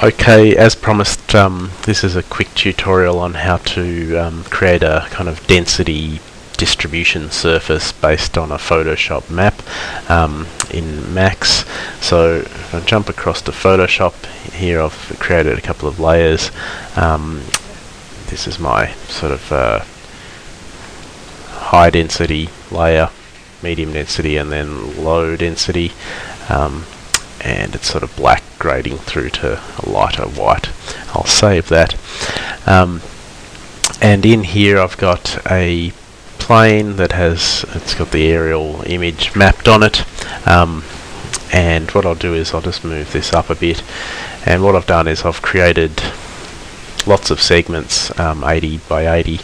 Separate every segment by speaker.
Speaker 1: Okay, as promised, this is a quick tutorial on how to create a kind of density distribution surface based on a Photoshop map in Max. So if I jump across to Photoshop, here I've created a couple of layers. This is my sort of high density layer, medium density, and then low density. And it's sort of black grading through to a lighter white. I'll save that. And in here I've got a plane that it's got the aerial image mapped on it. And what I'll do is I'll just move this up a bit. And what I've done is I've created lots of segments, 80 by 80.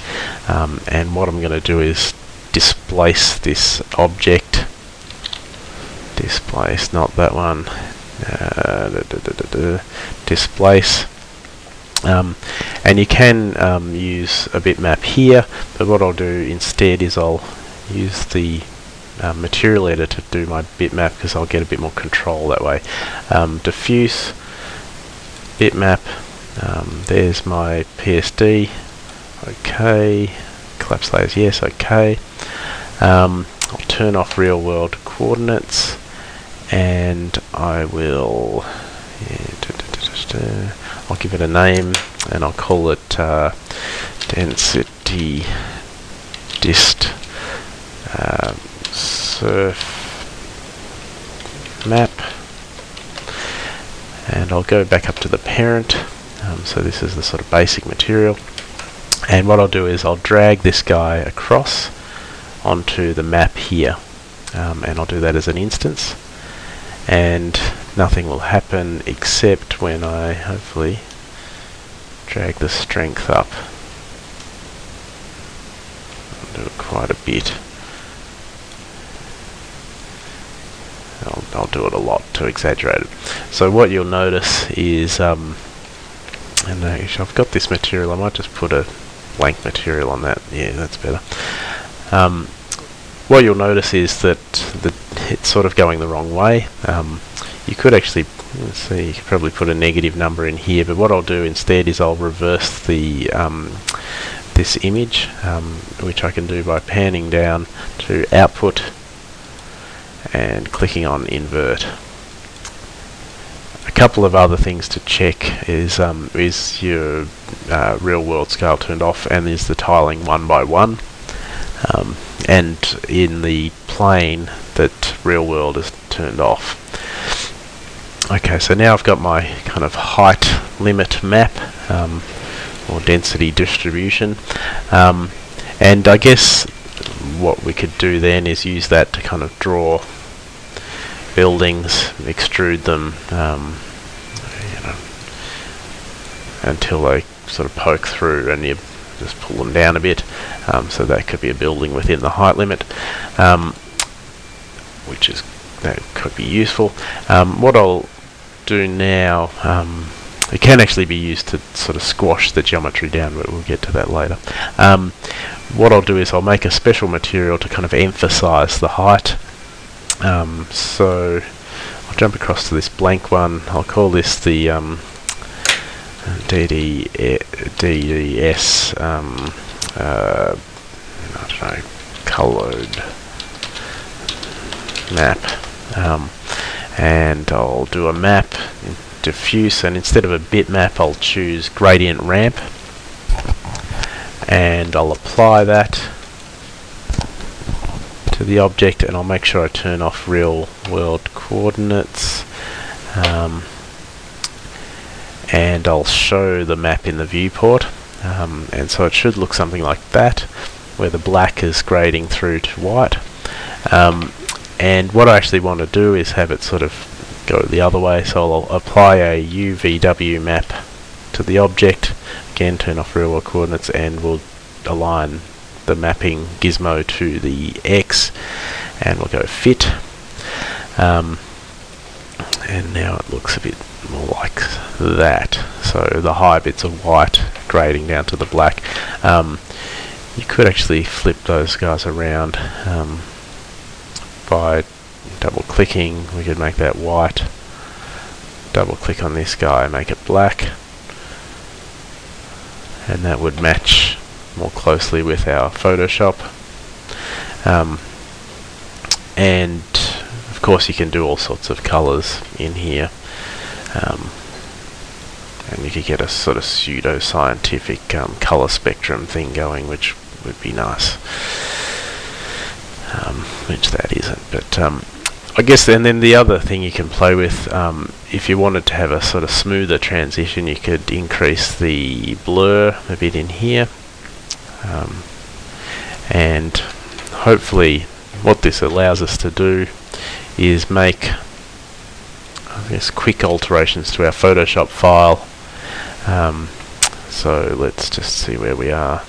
Speaker 1: And what I'm going to do is displace this object. Displace, not that one. Displace. And you can use a bitmap here, but what I'll do instead is I'll use the material editor to do my bitmap, because I'll get a bit more control that way. Diffuse, bitmap, there's my PSD, okay, collapse layers, yes, okay. I'll turn off real world coordinates, and I will I'll give it a name, and I'll call it density dist surf map, and I'll go back up to the parent. So this is the sort of basic material, and what I'll do is I'll drag this guy across onto the map here, and I'll do that as an instance, and nothing will happen except when I hopefully drag the strength up. I'll do it quite a bit. I'll do it a lot to exaggerate it. So what you'll notice is, and actually I've got this material, I might just put a blank material on that. Yeah, that's better. What you'll notice is that it's sort of going the wrong way. You could actually, let's see, you could probably put a negative number in here, but what I'll do instead is I'll reverse the this image, which I can do by panning down to output and clicking on invert. A couple of other things to check is your real world scale turned off, and is the tiling 1 by 1, and in the plane that real world is turned off. Okay, so now I've got my kind of height limit map, or density distribution, and I guess what we could do then is use that to kind of draw buildings, extrude them, until they sort of poke through, and you just pull them down a bit. So that could be a building within the height limit, that could be useful. What I'll do now, it can actually be used to sort of squash the geometry down, but we'll get to that later. What I'll do is I'll make a special material to kind of emphasize the height. So I'll jump across to this blank one. I'll call this the DDS I don't know, colored map, and I'll do a map in diffuse, and instead of a bitmap I'll choose gradient ramp, and I'll apply that to the object, and I'll make sure I turn off real world coordinates, and I'll show the map in the viewport, and so it should look something like that, where the black is grading through to white. And what I actually want to do is have it sort of go the other way, so I'll apply a UVW map to the object, again turn off real world coordinates, and we'll align the mapping gizmo to the X, and we'll go fit, and now it looks a bit more like that. So the high bits of white grading down to the black. You could actually flip those guys around by double clicking. We could make that white, double click on this guy, make it black, and that would match more closely with our Photoshop. And of course you can do all sorts of colours in here, and you could get a sort of pseudo-scientific colour spectrum thing going, which would be nice, which that isn't. But I guess, and then the other thing you can play with, if you wanted to have a sort of smoother transition, you could increase the blur a bit in here, and hopefully what this allows us to do is make, I guess, quick alterations to our Photoshop file. So let's just see where we are.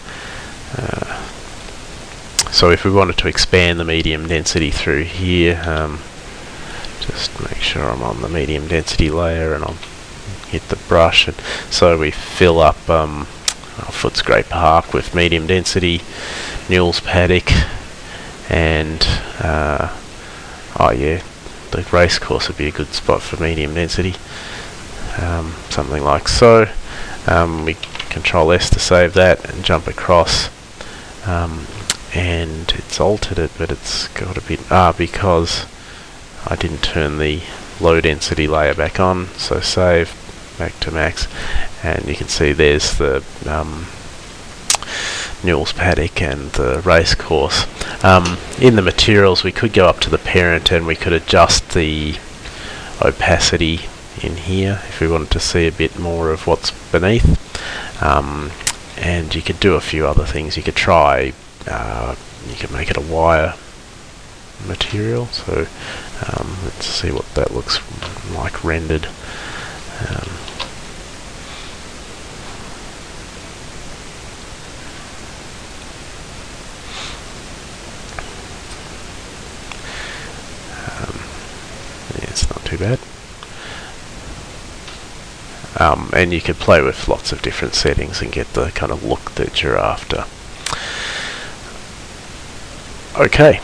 Speaker 1: So if we wanted to expand the medium density through here, just make sure I'm on the medium density layer, and I'll hit the brush, and so we fill up Footscray Park with medium density, Newell's Paddock, and oh yeah, the racecourse would be a good spot for medium density, something like so. We Control S to save that and jump across, and it's altered it, but it's got a bit, because I didn't turn the low density layer back on. So save, back to max, and you can see there's the Newell's Paddock and the race course. In the materials, we could go up to the parent and we could adjust the opacity in here if we wanted to see a bit more of what's beneath, and you could do a few other things. You could try, you could make it a wire material, so let's see what that looks like rendered. Yeah, it's not too bad. And you could play with lots of different settings and get the kind of look that you're after. Okay.